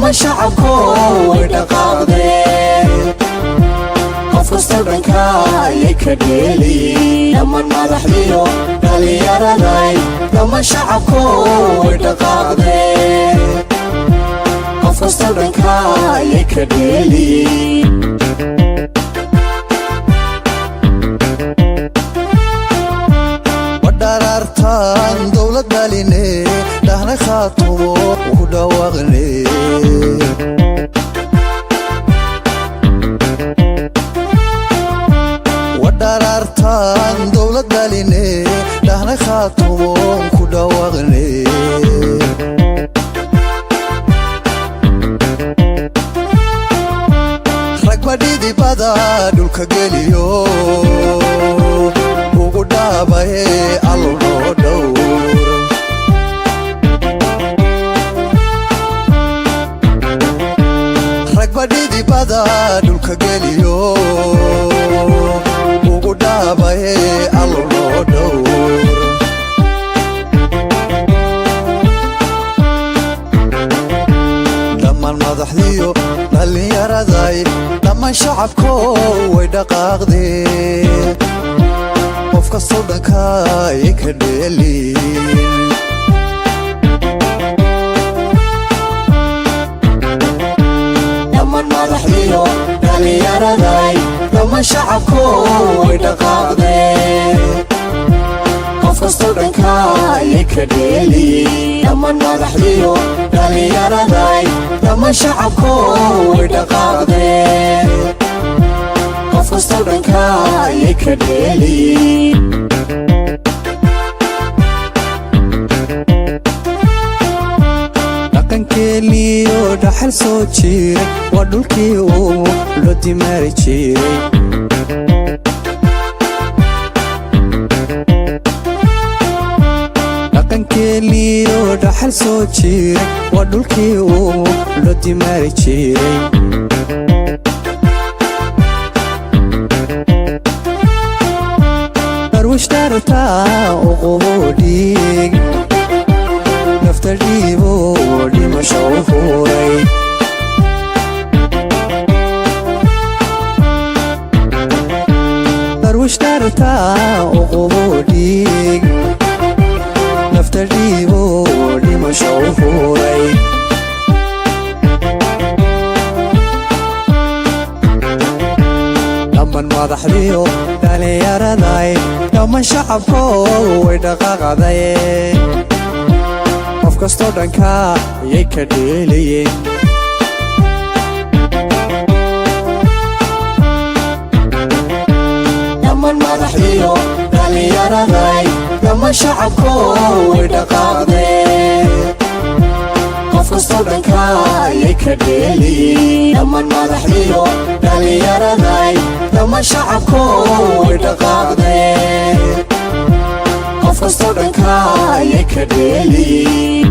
dhammaan shacabku way dhaqaaqdeen qof kasta dhanka ayay ka dheeliin dhammaan madaxdiyo dhalinyaraday dhammaan shacabku way dhaqaaqdeen qof kasta dhanka ayay ka dheeliin ودارتان دولة داليني دهنا خاطو ودواغني ودارتان دولة داليني دهنا خاطو ودواغني ركبدي دي بدا دولك جليو bahe allo dowr ragbadidi bada dulka geliyo ugu dhabahe allo dowr dhammaan madaxdiyo dhalinyaraday dhammaan shacabku way dhaqaaqdeen qof kasta dhanka ayay ka dheeliin dhammaan madaxdiyo dhalinyaraday dhammaan shacabku way dhaqaaqdeen qof kasta dhanka ayay ka dheeliin dhammaan madaxdiyo dhalinyaraday dhammaan shacabku way dhaqaaqdeen qof kasta dhanka ayay ka dheeliin dhaqankeeniyo dhaxal soo jiray waa dhulkii uu loo dimaari jiray dhaqankeeniyo dhaxal soo jiray waa dhulkii uu loo dimaari jiray واشترتا وقبوديك نفتري بودي مشوفوري واشترتا وقبوديك نفتري بودي مشوفوري dhammaan madaxdiyo dhalinyaraday dhammaan shacabku way dhaqaaqdeen qof kasta dhanka ayay ka dheelayeen dhammaan madaxdiyo dhalinyaraday dhammaan shacabku way dhaqaaqdeen qof kasta dhanka ayay ka dheeliin dhammaan madaxdiyo dhalinyaraday dhammaan shacabku way dhaqaaqdeen qof kasta dhanka ayay ka dheeliin